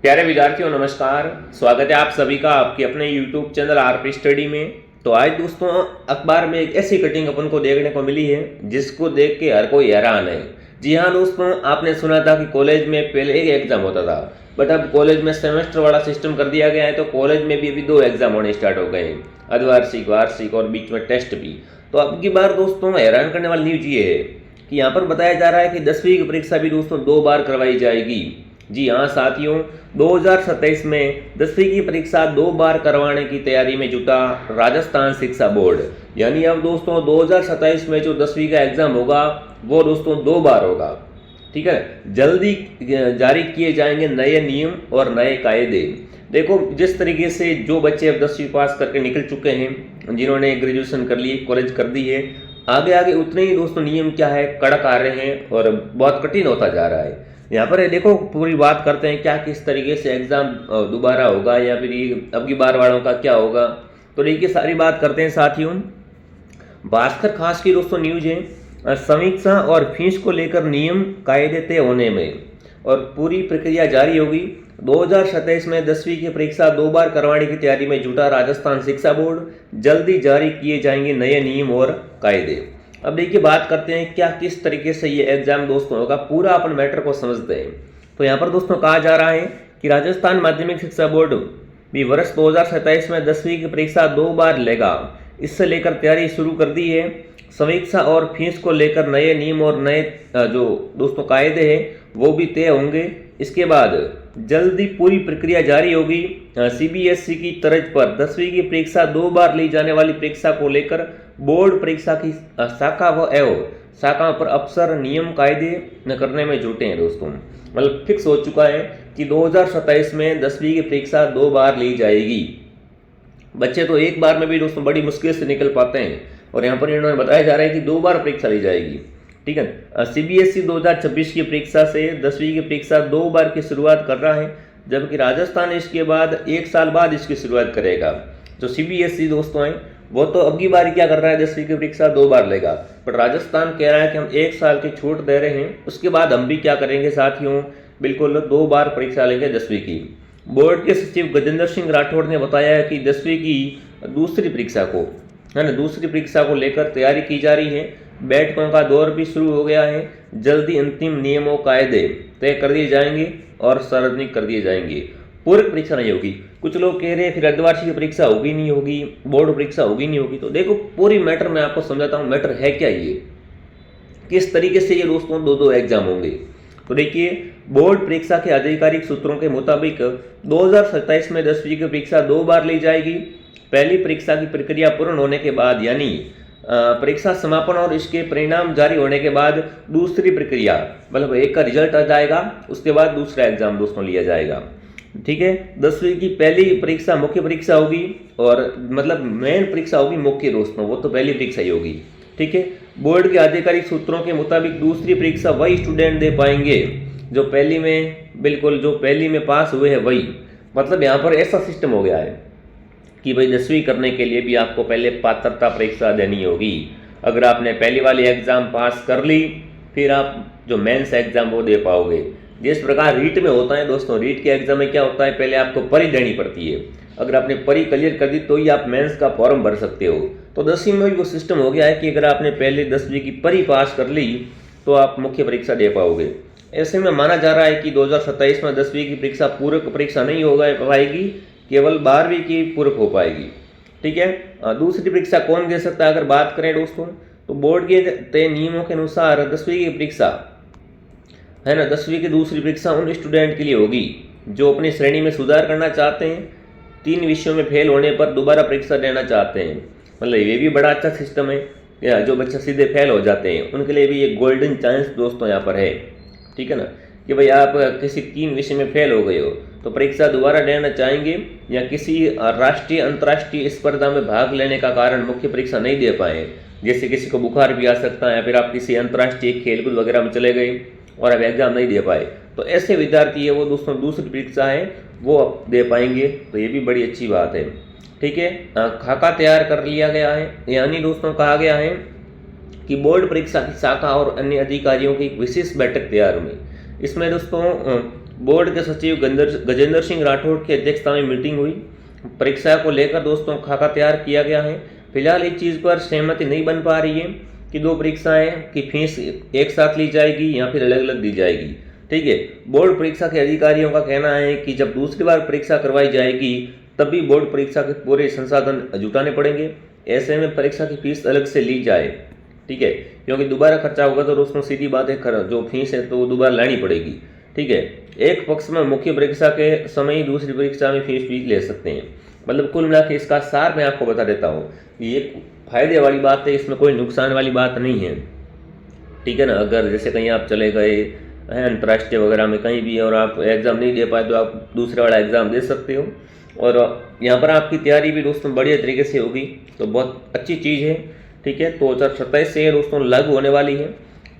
प्यारे विद्यार्थियों नमस्कार। स्वागत है आप सभी का आपके अपने YouTube चैनल आरपी स्टडी में। तो आज दोस्तों अखबार में एक ऐसी कटिंग अपन को देखने को मिली है जिसको देख के हर कोई हैरान है। जी हाँ दोस्तों, आपने सुना था कि कॉलेज में पहले एक एग्जाम होता था, बट अब कॉलेज में सेमेस्टर वाला सिस्टम कर दिया गया है। तो कॉलेज में भी अभी 2 एग्जाम होने स्टार्ट हो गए हैं, अर्धवार्षिक, वार्षिक और बीच में टेस्ट भी। तो अब की बार दोस्तों हैरान करने वाली न्यूज ये है कि यहाँ पर बताया जा रहा है कि 10वीं की परीक्षा भी दोस्तों 2 बार करवाई जाएगी। जी हाँ साथियों, 2027 में 10वीं की परीक्षा 2 बार करवाने की तैयारी में जुटा राजस्थान शिक्षा बोर्ड। यानी अब दोस्तों 2027 में जो 10वीं का एग्जाम होगा वो दोस्तों 2 बार होगा। ठीक है, जल्दी जारी किए जाएंगे नए नियम और नए कायदे। देखो, जिस तरीके से जो बच्चे अब 10वीं पास करके निकल चुके हैं, जिन्होंने ग्रेजुएशन कर ली, कॉलेज कर दी है, आगे आगे उतने ही दोस्तों नियम क्या है कड़क आ रहे हैं और बहुत कठिन होता जा रहा है। यहाँ पर देखो पूरी बात करते हैं क्या किस तरीके से एग्जाम दोबारा होगा या फिर ये अब की बार वालों का क्या होगा। तो देखिए सारी बात करते हैं साथियों। भास्कर खास की दोस्तों न्यूज है, समीक्षा और फीस को लेकर नियम कायदे तय होने में और पूरी प्रक्रिया जारी होगी। 2027 में 10वीं की परीक्षा 2 बार करवाने की तैयारी में जुटा राजस्थान शिक्षा बोर्ड। जल्दी जारी किए जाएंगे नए नियम और कायदे। अब देखिए बात करते हैं क्या किस तरीके से ये एग्जाम दोस्तों होगा, पूरा अपन मैटर को समझते हैं। तो यहाँ पर दोस्तों कहा जा रहा है कि राजस्थान माध्यमिक शिक्षा बोर्ड भी वर्ष 2027 में 10वीं की परीक्षा 2 बार लेगा। इससे लेकर तैयारी शुरू कर दी है। समीक्षा और फीस को लेकर नए नियम और नए जो दोस्तों कायदे हैं वो भी तय होंगे। इसके बाद जल्दी पूरी प्रक्रिया जारी होगी। सीबीएसई की तर्ज पर 10वीं की परीक्षा 2 बार ली जाने वाली परीक्षा को लेकर बोर्ड परीक्षा की शाखा व एवं शाखा पर अफसर नियम कायदे करने में जुटे हैं दोस्तों। मतलब फिक्स हो चुका है कि 2027 में 10वीं की परीक्षा 2 बार ली जाएगी। बच्चे तो एक बार में भी दोस्तों बड़ी मुश्किल से निकल पाते हैं और यहाँ पर इन्होंने बताया जा रहा है कि 2 बार परीक्षा ली जाएगी। ठीक है, सीबीएसई 2026 की परीक्षा से 10वीं की परीक्षा 2 बार की शुरुआत कर रहा है, जबकि राजस्थान इसके बाद 1 साल बाद इसकी शुरुआत करेगा। जो सीबीएसई दोस्तों हैं वो तो अब की बार क्या कर रहा है, 10वीं की परीक्षा 2 बार लेगा, पर राजस्थान कह रहा है कि हम 1 साल की छूट दे रहे हैं, उसके बाद हम भी क्या करेंगे साथियों, बिल्कुल 2 बार परीक्षा लेंगे 10वीं की। बोर्ड के सचिव गजेंद्र सिंह राठौड़ ने बताया है कि 10वीं की दूसरी परीक्षा को दूसरी परीक्षा को लेकर तैयारी की जा रही है। बैठकों का दौर भी शुरू हो गया है। जल्दी अंतिम नियमों कायदे तय कर दिए जाएंगे और सार्वजनिक कर दिए जाएंगे। पूरक परीक्षा नहीं होगी। कुछ लोग कह रहे हैं फिर अर्धवार्षिक परीक्षा होगी नहीं होगी, बोर्ड परीक्षा होगी नहीं होगी। तो देखो पूरी मैटर मैं आपको समझाता हूँ, मैटर है क्या, ये किस तरीके से ये दोस्तों 2 एग्जाम होंगे। तो देखिए, बोर्ड परीक्षा के आधिकारिक सूत्रों के मुताबिक 2027 में 10वीं की परीक्षा 2 बार ली जाएगी। पहली परीक्षा की प्रक्रिया पूर्ण होने के बाद यानी परीक्षा समापन और इसके परिणाम जारी होने के बाद दूसरी प्रक्रिया, मतलब एक का रिजल्ट आ जाएगा, उसके बाद दूसरा एग्जाम दोस्तों लिया जाएगा। ठीक है, 10वीं की पहली परीक्षा मुख्य परीक्षा होगी और मतलब मेन परीक्षा होगी मुख्य दोस्तों, वो तो पहली परीक्षा ही होगी। ठीक है, बोर्ड के आधिकारिक सूत्रों के मुताबिक दूसरी परीक्षा वही स्टूडेंट दे पाएंगे जो पहली में जो पहली में पास हुए हैं वही। मतलब यहाँ पर ऐसा सिस्टम हो गया है कि भाई 10वीं करने के लिए भी आपको पहले पात्रता परीक्षा देनी होगी। अगर आपने पहली वाली एग्जाम पास कर ली फिर आप जो मेंस एग्जाम वो दे पाओगे। जिस प्रकार रीट में होता है दोस्तों, रीट के एग्जाम में क्या होता है, पहले आपको परी देनी पड़ती है। अगर आपने परी क्लियर कर दी तो ही आप मेंस का फॉर्म भर सकते हो। तो 10वीं में भी वो सिस्टम हो गया है कि अगर आपने पहले 10वीं की परी पास कर ली तो आप मुख्य परीक्षा दे पाओगे। ऐसे में माना जा रहा है कि 2027 में 10वीं की परीक्षा पूरक परीक्षा नहीं होगा पाएगी, केवल 12वीं की पूरक हो पाएगी। ठीक है, दूसरी परीक्षा कौन दे सकता है अगर बात करें दोस्तों, तो बोर्ड के तय नियमों के अनुसार 10वीं की परीक्षा 10वीं की दूसरी परीक्षा उन स्टूडेंट के लिए होगी जो अपनी श्रेणी में सुधार करना चाहते हैं, 3 विषयों में फेल होने पर दोबारा परीक्षा देना चाहते हैं। मतलब ये भी बड़ा अच्छा सिस्टम है। जो बच्चा सीधे फेल हो जाते हैं उनके लिए भी एक गोल्डन चांस दोस्तों यहाँ पर है। ठीक है ना, कि भाई आप किसी 3 विषय में फेल हो गए हो तो परीक्षा दोबारा देना चाहेंगे, या किसी राष्ट्रीय अंतर्राष्ट्रीय स्पर्धा में भाग लेने का कारण मुख्य परीक्षा नहीं दे पाए, जैसे किसी को बुखार भी आ सकता है या फिर आप किसी अंतर्राष्ट्रीय खेलकूद वगैरह में चले गए और आप एग्जाम नहीं दे पाए, तो ऐसे विद्यार्थी है वो दोस्तों दूसरी परीक्षा है वो अब दे पाएंगे। तो ये भी बड़ी अच्छी बात है। ठीक है, खाका तैयार कर लिया गया है, यानी दोस्तों कहा गया है कि बोर्ड परीक्षा की शाखा और अन्य अधिकारियों की एक विशेष बैठक तैयार हुई। इसमें दोस्तों बोर्ड के सचिव गजेंद्र सिंह राठौड़ की अध्यक्षता में मीटिंग हुई। परीक्षा को लेकर दोस्तों खाका तैयार किया गया है। फिलहाल इस चीज़ पर सहमति नहीं बन पा रही है कि दो परीक्षाएं की फीस एक साथ ली जाएगी या फिर अलग अलग दी जाएगी। ठीक है, बोर्ड परीक्षा के अधिकारियों का कहना है कि जब दूसरी बार परीक्षा करवाई जाएगी तब भी बोर्ड परीक्षा के पूरे संसाधन जुटाने पड़ेंगे। ऐसे में परीक्षा की फीस अलग से ली जाए। ठीक है, क्योंकि दोबारा खर्चा होगा तो दोस्तों सीधी बात है, जो फीस है तो दोबारा लानी पड़ेगी। ठीक है, एक पक्ष में मुख्य परीक्षा के समय ही दूसरी परीक्षा में फीस भी ले सकते हैं। मतलब कुल मिला के इसका सार मैं आपको बता देता हूँ, ये फायदे वाली बात है, इसमें कोई नुकसान वाली बात नहीं है। ठीक है ना, अगर जैसे कहीं आप चले गए हैं अंतर्राष्ट्रीय वगैरह में कहीं भी और आप एग्ज़ाम नहीं दे पाए तो आप दूसरे वाला एग्ज़ाम दे सकते हो, और यहाँ पर आपकी तैयारी भी दोस्तों बढ़िया तरीके से होगी, तो बहुत अच्छी चीज़ है। ठीक है, तो 2027 से दोस्तों लागू होने वाली है।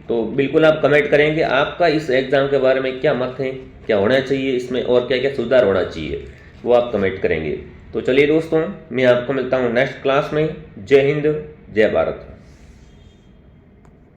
तो बिल्कुल आप कमेंट करेंगे आपका इस एग्ज़ाम के बारे में क्या मत है, क्या होना चाहिए इसमें और क्या क्या सुधार होना चाहिए, वो आप कमेंट करेंगे। तो चलिए दोस्तों, मैं आपको मिलता हूँ नेक्स्ट क्लास में। जय हिंद, जय भारत।